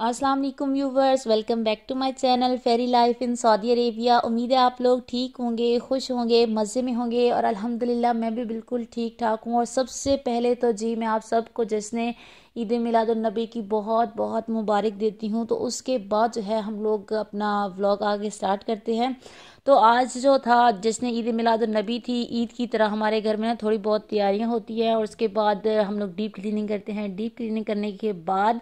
अस्सलाम वालेकुम viewers, welcome back to my channel fairy life in Saudi Arabia. उम्मीद है आप लोग ठीक होंगे, खुश होंगे, मज़े में होंगे और अल्हम्दुलिल्लाह मैं भी बिल्कुल ठीक ठाक हूँ। और सबसे पहले तो जी मैं आप सबको जिसने ईद मिलादुन्नबी की बहुत बहुत मुबारक देती हूँ। तो उसके बाद जो है हम लोग अपना व्लॉग आगे स्टार्ट करते हैं। तो आज जो था जिसने ईद मिलादुन्नबी थी, ईद की तरह हमारे घर में ना थोड़ी बहुत तैयारियाँ होती है और उसके बाद हम लोग डीप क्लीनिंग करते हैं। डीप क्लीनिंग करने के बाद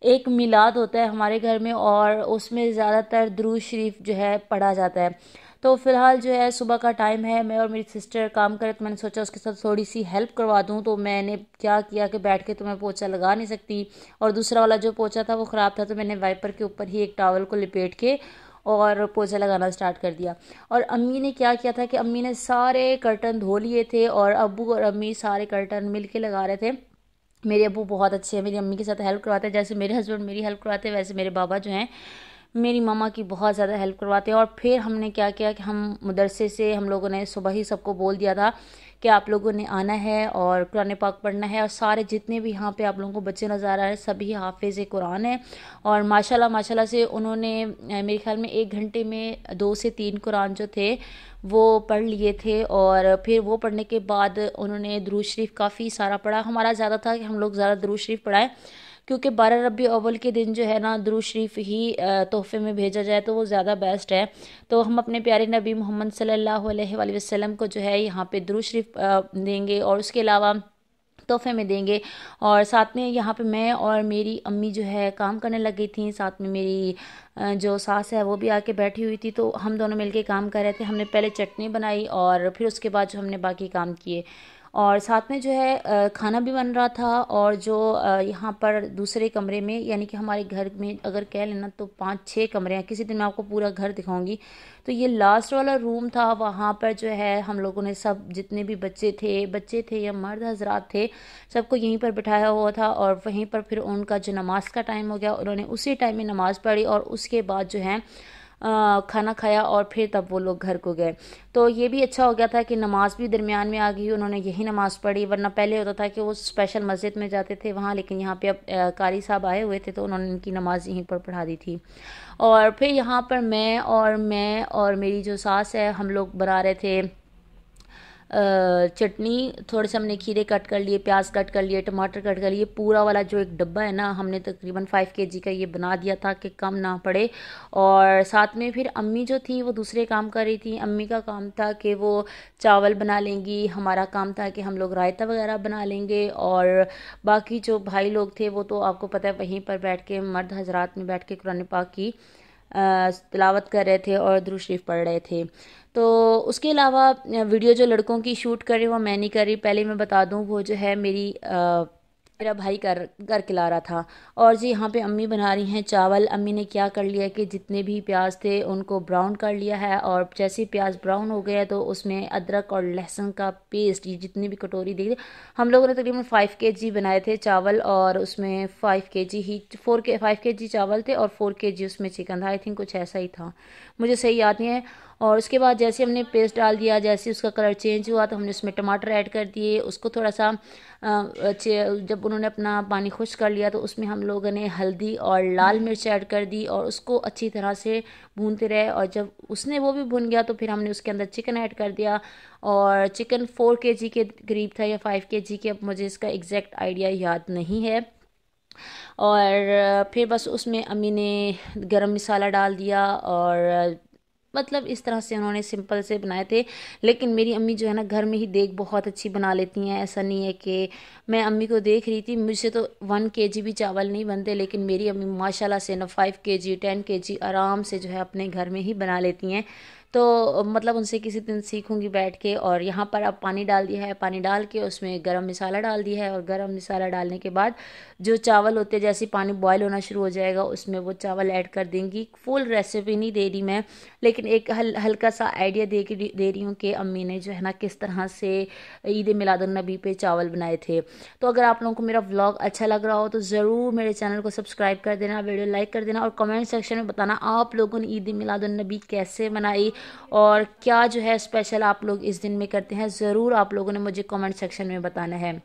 एक मिलाद होता है हमारे घर में और उसमें ज़्यादातर दुरूद शरीफ जो है पढ़ा जाता है। तो फ़िलहाल जो है सुबह का टाइम है, मैं और मेरी सिस्टर काम करें तो मैंने सोचा उसके साथ थोड़ी सी हेल्प करवा दूं। तो मैंने क्या किया कि बैठ के तो मैं पोछा लगा नहीं सकती और दूसरा वाला जो पोछा था वो ख़राब था, तो मैंने वाइपर के ऊपर ही एक टॉवल को लपेट के और पोछा लगाना स्टार्ट कर दिया। और अम्मी ने क्या किया था कि अम्मी ने सारे कर्टन धो लिए थे और अब्बू और अम्मी सारे कर्टन मिल के लगा रहे थे। मेरे अब्बू बहुत अच्छे हैं, मेरी अम्मी के साथ हेल्प करवाते हैं। जैसे मेरे हस्बैंड मेरी हेल्प करवाते हैं, वैसे मेरे बाबा जो हैं मेरी मम्मा की बहुत ज़्यादा हेल्प करवाते हैं। और फिर हमने क्या किया कि हम मदरसे से हम लोगों ने सुबह ही सबको बोल दिया था कि आप लोगों ने आना है और कुरान पाक पढ़ना है। और सारे जितने भी यहाँ पे आप लोगों को बच्चे नज़र आ रहे हैं सभी हाफिज़ कुरान है। और माशाल्लाह माशाल्लाह से उन्होंने मेरे ख्याल में 1 घंटे में 2 से 3 कुरान जो थे वो पढ़ लिए थे। और फिर वो पढ़ने के बाद उन्होंने दुरूद शरीफ काफ़ी सारा पढ़ा। हमारा ज़्यादा था कि हम लोग ज़्यादा दुरूद शरीफ पढ़ाएं, क्योंकि 12 रबी अव्वल के दिन जो है ना दुरूद शरीफ ही तोहफे में भेजा जाए तो वो ज़्यादा बेस्ट है। तो हम अपने प्यारे नबी मोहम्मद सल्लल्लाहु अलैहि वसल्लम को जो है यहाँ पे दुरूद शरीफ देंगे और उसके अलावा तोहफे में देंगे। और साथ में यहाँ पे मैं और मेरी अम्मी जो है काम करने लग गई थी, साथ में मेरी जो सास है वो भी आके बैठी हुई थी। तो हम दोनों मिलके काम कर रहे थे। हमने पहले चटनी बनाई और फिर उसके बाद जो हमने बाकी काम किए और साथ में जो है खाना भी बन रहा था। और जो यहाँ पर दूसरे कमरे में, यानी कि हमारे घर में अगर कह लेना तो 5-6 कमरे हैं, किसी दिन मैं आपको पूरा घर दिखाऊंगी। तो ये लास्ट वाला रूम था, वहाँ पर जो है हम लोगों ने सब जितने भी बच्चे थे या मर्द हजरात थे सबको यहीं पर बिठाया हुआ था। और वहीं पर फिर उनका जो नमाज का टाइम हो गया, उन्होंने उसी टाइम में नमाज़ पढ़ी और उसके बाद जो है खाना खाया और फिर तब वो लोग घर को गए। तो ये भी अच्छा हो गया था कि नमाज भी दरमियान में आ गई, उन्होंने यही नमाज़ पढ़ी। वरना पहले होता था कि वो स्पेशल मस्जिद में जाते थे वहाँ, लेकिन यहाँ पे अब कारी साहब आए हुए थे तो उन्होंने इनकी नमाज यहीं पर पढ़ा दी थी। और फिर यहाँ पर मैं और मेरी जो सास है हम लोग बना रहे थे चटनी। थोड़े से हमने खीरे कट कर लिए, प्याज कट कर लिए, टमाटर कट कर लिए। पूरा वाला जो एक डब्बा है ना हमने तकरीबन 5 kg का ये बना दिया था कि कम ना पड़े। और साथ में फिर अम्मी जो थी वो दूसरे काम कर रही थी। अम्मी का काम था कि वो चावल बना लेंगी, हमारा काम था कि हम लोग रायता वगैरह बना लेंगे। और बाकी जो भाई लोग थे वो तो आपको पता है वहीं पर बैठ के मर्द हजरात में बैठ के कुरान पाक की तिलावत कर रहे थे और दुरूद शरीफ पढ़ रहे थे। तो उसके अलावा वीडियो जो लड़कों की शूट कर रही वो मैं नहीं कर रही, पहले मैं बता दूं वो जो है मेरा भाई कर खिला रहा था। और जी यहाँ पे अम्मी बना रही हैं चावल। अम्मी ने क्या कर लिया कि जितने भी प्याज थे उनको ब्राउन कर लिया है और जैसे ही प्याज ब्राउन हो गया तो उसमें अदरक और लहसुन का पेस्ट, ये जितनी भी कटोरी दी हम लोगों ने तकरीबन 5 kg बनाए थे चावल। और उसमें 5 kg चावल थे और 4 kg उसमें चिकन था। आई थिंक कुछ ऐसा ही था, मुझे सही याद नहीं है। और उसके बाद जैसे हमने पेस्ट डाल दिया, जैसे उसका कलर चेंज हुआ तो हमने उसमें टमाटर ऐड कर दिए। उसको थोड़ा सा जब उन्होंने अपना पानी खुश कर लिया तो उसमें हम लोगों ने हल्दी और लाल मिर्च ऐड कर दी और उसको अच्छी तरह से भूनते रहे। और जब उसने वो भी भुन गया तो फिर हमने उसके अंदर चिकन ऐड कर दिया। और चिकन 4 kg के करीब था या 5 kg के, अब मुझे इसका एग्जैक्ट आइडिया याद नहीं है। और फिर बस उसमें अम्मी ने गरम मसाला डाल दिया और मतलब इस तरह से उन्होंने सिंपल से बनाए थे। लेकिन मेरी अम्मी जो है ना घर में ही देग बहुत अच्छी बना लेती हैं। ऐसा नहीं है कि मैं अम्मी को देख रही थी, मुझसे तो 1 kg भी चावल नहीं बनते, लेकिन मेरी अम्मी माशाल्लाह से ना 5 kg 10 kg आराम से जो है अपने घर में ही बना लेती हैं। तो मतलब उनसे किसी दिन सीखूंगी बैठ के। और यहाँ पर अब पानी डाल दिया है, पानी डाल के उसमें गरम मसाला डाल दिया है, और गरम मसाला डालने के बाद जो चावल होते हैं, जैसे पानी बॉयल होना शुरू हो जाएगा उसमें वो चावल ऐड कर देंगी। फुल रेसिपी नहीं दे रही मैं, लेकिन एक हल्का सा आइडिया दे रही हूँ कि अम्मी ने जो है ना किस तरह से ईद मिलादुन्नबी पे चावल बनाए थे। तो अगर आप लोगों को मेरा व्लॉग अच्छा लग रहा हो तो ज़रूर मेरे चैनल को सब्सक्राइब कर देना, वीडियो लाइक कर देना, और कमेंट सेक्शन में बताना आप लोगों ने ईद मिलादुन्नबी कैसे मनाई और क्या जो है स्पेशल आप लोग इस दिन में करते हैं। ज़रूर आप लोगों ने मुझे कमेंट सेक्शन में बताना है।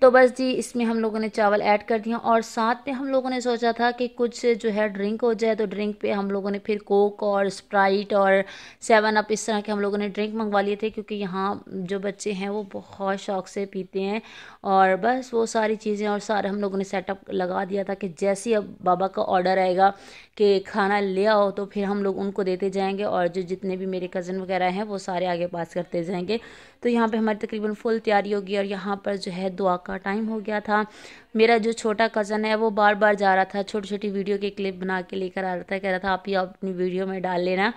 तो बस जी इसमें हम लोगों ने चावल ऐड कर दिया, और साथ में हम लोगों ने सोचा था कि कुछ जो है ड्रिंक हो जाए, तो ड्रिंक पे हम लोगों ने फिर कोक और स्प्राइट और 7 अप इस तरह के हम लोगों ने ड्रिंक मंगवा लिए थे, क्योंकि यहाँ जो बच्चे हैं वो बहुत शौक से पीते हैं। और बस वो सारी चीज़ें और सारे हम लोगों ने सेटअप लगा दिया था कि जैसे ही अब बाबा का ऑर्डर आएगा कि खाना ले आओ, तो फिर हम लोग उनको देते जाएंगे, और जो जितने भी मेरे कज़न वगैरह हैं वो सारे आगे पास करते जाएंगे। तो यहाँ पे हमारी तकरीबन फुल तैयारी होगी, और यहाँ पर जो है दुआ का टाइम हो गया था। मेरा जो छोटा कज़न है वो बार बार जा रहा था, छोटी छोटी वीडियो के क्लिप बना के लेकर आ रहा था, कह रहा था आप ही अपनी वीडियो में डाल लेना।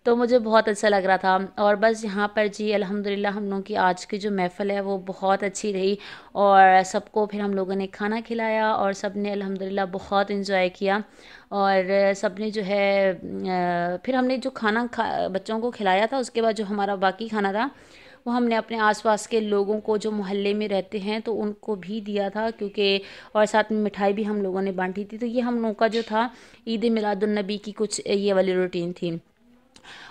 तो मुझे बहुत अच्छा लग रहा था। और बस यहाँ पर जी अल्हम्दुलिल्लाह हम लोगों की आज की जो महफ़िल है वो बहुत अच्छी रही, और सबको फिर हम लोगों ने खाना खिलाया, और सब ने अल्हम्दुलिल्लाह बहुत इंजॉय किया। और सब ने जो है फिर हमने जो खाना बच्चों को खिलाया था, उसके बाद जो हमारा बाकी खाना था वो हमने अपने आसपास के लोगों को जो मोहल्ले में रहते हैं तो उनको भी दिया था, क्योंकि और साथ में मिठाई भी हम लोगों ने बांटी थी। तो ये हम लोगों का जो था ईद मिलादुन्नबी की कुछ ये वाली रूटीन थी।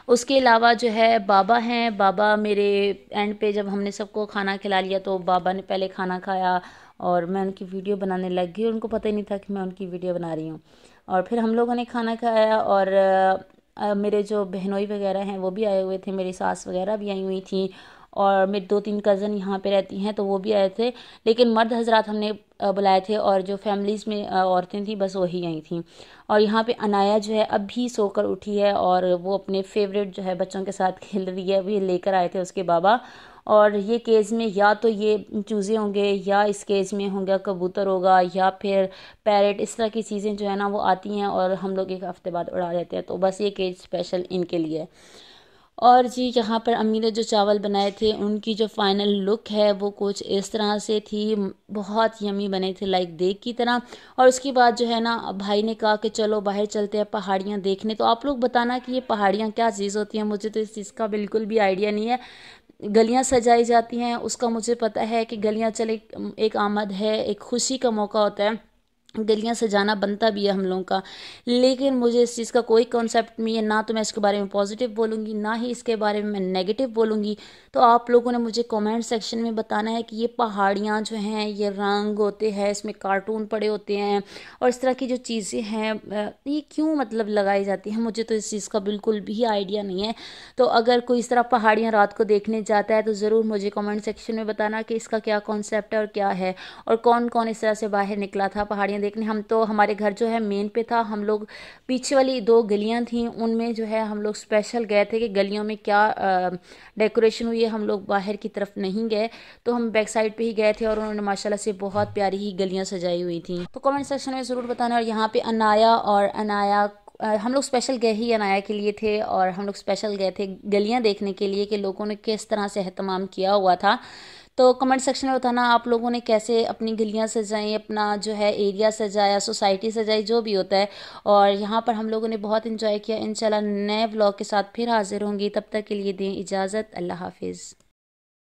उसके अलावा जो है बाबा हैं, बाबा मेरे एंड पे जब हमने सबको खाना खिला लिया तो बाबा ने पहले खाना खाया, और मैं उनकी वीडियो बनाने लग गई। उनको पता ही नहीं था कि मैं उनकी वीडियो बना रही हूँ। और फिर हम लोगों ने खाना खाया, और मेरे जो बहनोई वगैरह हैं वो भी आए हुए थे, मेरी सास वगैरह भी आई हुई थी, और मेरे 2-3 कज़न यहाँ पे रहती हैं तो वो भी आए थे। लेकिन मर्द हजरात हमने बुलाए थे, और जो फैमिलीज़ में औरतें थी बस वही आई थी। और यहाँ पे अनाया जो है अभी सोकर उठी है, और वो अपने फेवरेट जो है बच्चों के साथ खेल रही है। अभी लेकर आए थे उसके बाबा, और ये केज में या तो ये चूज़े होंगे, या इस केज में होंगे कबूतर होगा, या फिर पैरेट, इस तरह की चीज़ें जो है ना वो आती हैं, और हम लोग एक हफ्ते बाद उड़ा देते हैं। तो बस ये केज स्पेशल इनके लिए। और जी यहाँ पर अम्मी ने जो चावल बनाए थे उनकी जो फाइनल लुक है वो कुछ इस तरह से थी। बहुत यमी बने थे, लाइक देग की तरह। और उसके बाद जो है ना भाई ने कहा कि चलो बाहर चलते हैं पहाड़ियाँ देखने। तो आप लोग बताना कि ये पहाड़ियाँ क्या चीज़ होती हैं, मुझे तो इस चीज़ का बिल्कुल भी आइडिया नहीं है। गलियाँ सजाई जाती हैं उसका मुझे पता है कि गलियाँ चले एक आमद है, एक खुशी का मौका होता है, गलियां सजाना बनता भी है हम लोगों का। लेकिन मुझे इस चीज़ का कोई कॉन्सेप्ट नहीं है, ना तो मैं इसके बारे में पॉजिटिव बोलूँगी, ना ही इसके बारे में मैं नेगेटिव बोलूँगी। तो आप लोगों ने मुझे कमेंट सेक्शन में बताना है कि ये पहाड़ियाँ जो हैं ये रंग होते हैं, इसमें कार्टून पड़े होते हैं, और इस तरह की जो चीज़ें हैं ये क्यों मतलब लगाई जाती हैं, मुझे तो इस चीज़ का बिल्कुल भी आइडिया नहीं है। तो अगर कोई इस तरह पहाड़ियाँ रात को देखने जाता है तो ज़रूर मुझे कमेंट सेक्शन में बताना कि इसका क्या कॉन्सेप्ट है और क्या है, और कौन कौन इस तरह से बाहर निकला था पहाड़ियाँ देखने। हम तो हमारे घर जो है मेन पे था, हम लोग पीछे वाली 2 गलियां थी उनमें जो है हम लोग स्पेशल गए थे कि गलियों में क्या डेकोरेशन हुई है। हम लोग बाहर की तरफ नहीं गए, तो हम बैक साइड पे ही गए थे, और उन्होंने माशाल्लाह से बहुत प्यारी ही गलियां सजाई हुई थी। तो कमेंट सेक्शन में ज़रूर बताना। और यहाँ पे अनाया हम लोग स्पेशल गए ही अनाया के लिए थे, और हम लोग स्पेशल गए थे गलियां देखने के लिए कि लोगों ने किस तरह से एहतमाम किया हुआ था। तो कमेंट सेक्शन में बताना आप लोगों ने कैसे अपनी गलियां सजाई, अपना जो है एरिया सजाया, सोसाइटी सजाई, जो भी होता है। और यहाँ पर हम लोगों ने बहुत इंजॉय किया। इंशाल्लाह नए व्लॉग के साथ फिर हाजिर होंगी, तब तक के लिए दें इजाज़त। अल्लाह हाफिज़।